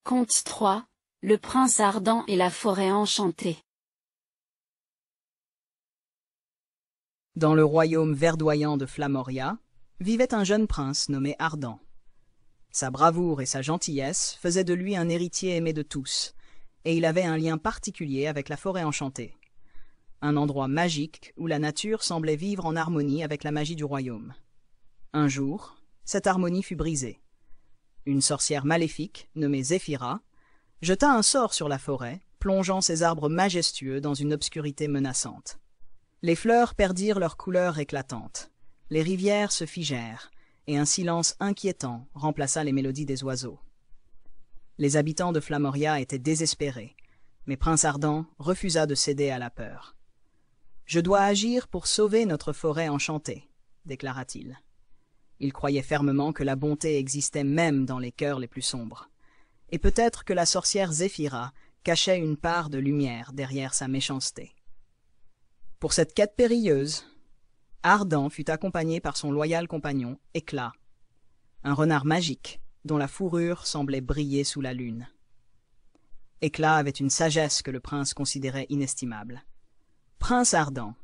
Conte 3, le prince ardent et la forêt enchantée. Dans le royaume verdoyant de Flamoria, vivait un jeune prince nommé Ardent. Sa bravoure et sa gentillesse faisaient de lui un héritier aimé de tous, et il avait un lien particulier avec la forêt enchantée. Un endroit magique où la nature semblait vivre en harmonie avec la magie du royaume. Un jour, cette harmonie fut brisée. Une sorcière maléfique, nommée Zéphira, jeta un sort sur la forêt, plongeant ses arbres majestueux dans une obscurité menaçante. Les fleurs perdirent leur couleur éclatante, les rivières se figèrent, et un silence inquiétant remplaça les mélodies des oiseaux. Les habitants de Flamoria étaient désespérés, mais Prince Ardent refusa de céder à la peur. « Je dois agir pour sauver notre forêt enchantée », déclara-t-il. Il croyait fermement que la bonté existait même dans les cœurs les plus sombres, et peut-être que la sorcière Zéphira cachait une part de lumière derrière sa méchanceté. Pour cette quête périlleuse, Ardent fut accompagné par son loyal compagnon, Éclat, un renard magique dont la fourrure semblait briller sous la lune. Éclat avait une sagesse que le prince considérait inestimable. « Prince Ardent,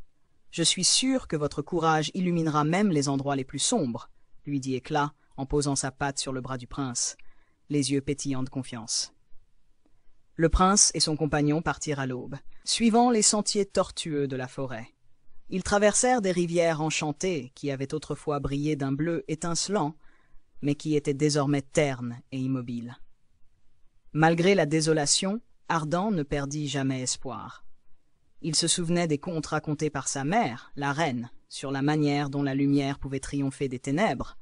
je suis sûr que votre courage illuminera même les endroits les plus sombres, » lui dit Éclat en posant sa patte sur le bras du prince, les yeux pétillants de confiance. Le prince et son compagnon partirent à l'aube, suivant les sentiers tortueux de la forêt. Ils traversèrent des rivières enchantées qui avaient autrefois brillé d'un bleu étincelant, mais qui étaient désormais ternes et immobiles. Malgré la désolation, Ardent ne perdit jamais espoir. Il se souvenait des contes racontés par sa mère, la reine, sur la manière dont la lumière pouvait triompher des ténèbres,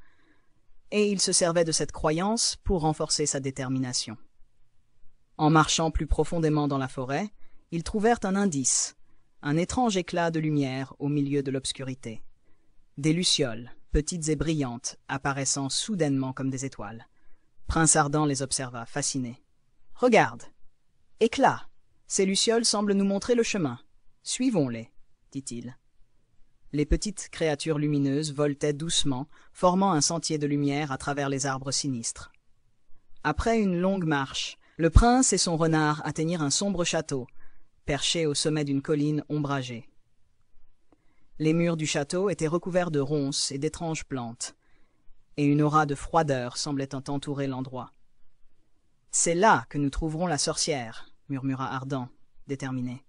et il se servait de cette croyance pour renforcer sa détermination. En marchant plus profondément dans la forêt, ils trouvèrent un indice, un étrange éclat de lumière au milieu de l'obscurité. Des lucioles, petites et brillantes, apparaissant soudainement comme des étoiles. Prince Ardent les observa, fasciné. « Regarde! Éclat! Ces lucioles semblent nous montrer le chemin. Suivons-les, » dit-il. Les petites créatures lumineuses voletaient doucement, formant un sentier de lumière à travers les arbres sinistres. Après une longue marche, le prince et son renard atteignirent un sombre château, perché au sommet d'une colline ombragée. Les murs du château étaient recouverts de ronces et d'étranges plantes, et une aura de froideur semblait en entourer l'endroit. « C'est là que nous trouverons la sorcière, » murmura Ardent, déterminé.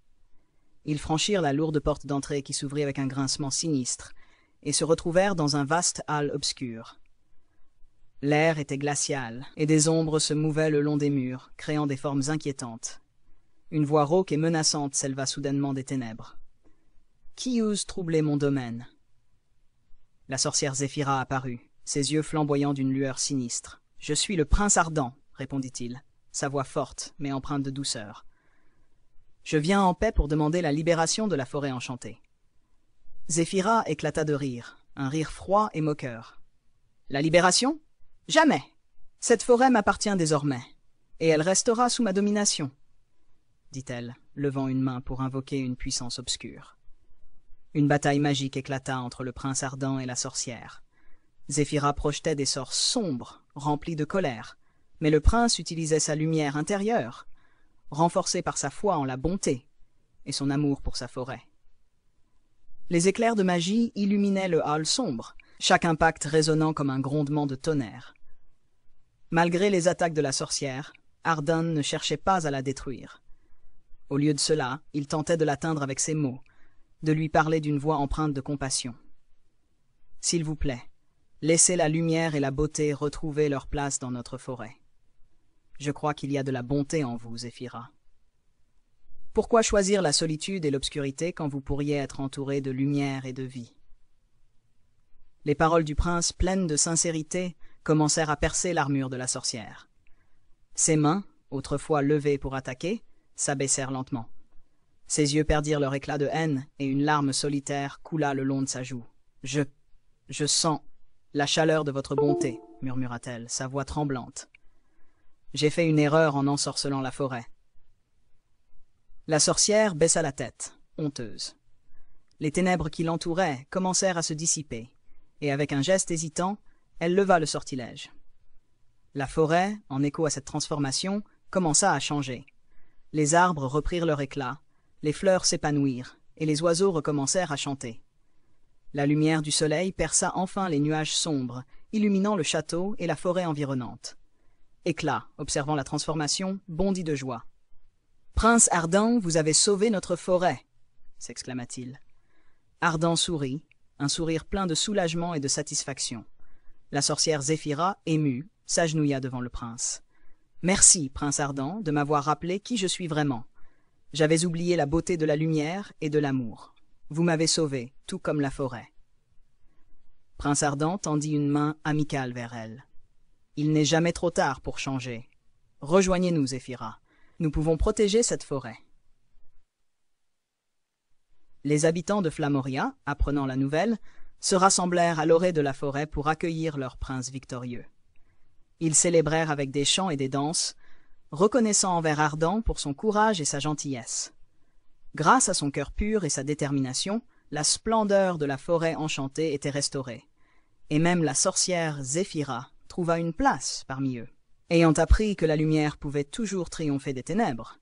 Ils franchirent la lourde porte d'entrée qui s'ouvrit avec un grincement sinistre, et se retrouvèrent dans un vaste hall obscur. L'air était glacial, et des ombres se mouvaient le long des murs, créant des formes inquiétantes. Une voix rauque et menaçante s'éleva soudainement des ténèbres. « Qui ose troubler mon domaine ?» La sorcière Zéphira apparut, ses yeux flamboyants d'une lueur sinistre. « Je suis le prince Ardent, » répondit-il, sa voix forte, mais empreinte de douceur. « Je viens en paix pour demander la libération de la forêt enchantée. » Zéphira éclata de rire, un rire froid et moqueur. « La libération ? Jamais! Cette forêt m'appartient désormais, et elle restera sous ma domination, » dit-elle, levant une main pour invoquer une puissance obscure. Une bataille magique éclata entre le prince Ardent et la sorcière. Zéphira projetait des sorts sombres, remplis de colère, mais le prince utilisait sa lumière intérieure, renforcée par sa foi en la bonté et son amour pour sa forêt. Les éclairs de magie illuminaient le hall sombre, chaque impact résonnant comme un grondement de tonnerre. Malgré les attaques de la sorcière, Ardent ne cherchait pas à la détruire. Au lieu de cela, il tentait de l'atteindre avec ses mots, de lui parler d'une voix empreinte de compassion. « S'il vous plaît, laissez la lumière et la beauté retrouver leur place dans notre forêt. Je crois qu'il y a de la bonté en vous, Zéphira. Pourquoi choisir la solitude et l'obscurité quand vous pourriez être entouré de lumière et de vie ?» Les paroles du prince, pleines de sincérité, commencèrent à percer l'armure de la sorcière. Ses mains, autrefois levées pour attaquer, s'abaissèrent lentement. Ses yeux perdirent leur éclat de haine et une larme solitaire coula le long de sa joue. « Je sens la chaleur de votre bonté, » murmura-t-elle, sa voix tremblante. « J'ai fait une erreur en ensorcelant la forêt. » La sorcière baissa la tête, honteuse. Les ténèbres qui l'entouraient commencèrent à se dissiper, et avec un geste hésitant, elle leva le sortilège. La forêt, en écho à cette transformation, commença à changer. Les arbres reprirent leur éclat, les fleurs s'épanouirent, et les oiseaux recommencèrent à chanter. La lumière du soleil perça enfin les nuages sombres, illuminant le château et la forêt environnante. Éclat, observant la transformation, bondit de joie. « Prince Ardent, vous avez sauvé notre forêt !» s'exclama-t-il. Ardent sourit, un sourire plein de soulagement et de satisfaction. La sorcière Zéphira, émue, s'agenouilla devant le prince. « Merci, prince Ardent, de m'avoir rappelé qui je suis vraiment. J'avais oublié la beauté de la lumière et de l'amour. Vous m'avez sauvé, tout comme la forêt. » Prince Ardent tendit une main amicale vers elle. « Il n'est jamais trop tard pour changer. Rejoignez-nous, Zéphira. Nous pouvons protéger cette forêt. » Les habitants de Flamoria, apprenant la nouvelle, se rassemblèrent à l'orée de la forêt pour accueillir leur prince victorieux. Ils célébrèrent avec des chants et des danses, reconnaissant envers Ardent pour son courage et sa gentillesse. Grâce à son cœur pur et sa détermination, la splendeur de la forêt enchantée était restaurée, et même la sorcière Zéphira trouva une place parmi eux, ayant appris que la lumière pouvait toujours triompher des ténèbres,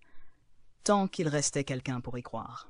tant qu'il restait quelqu'un pour y croire.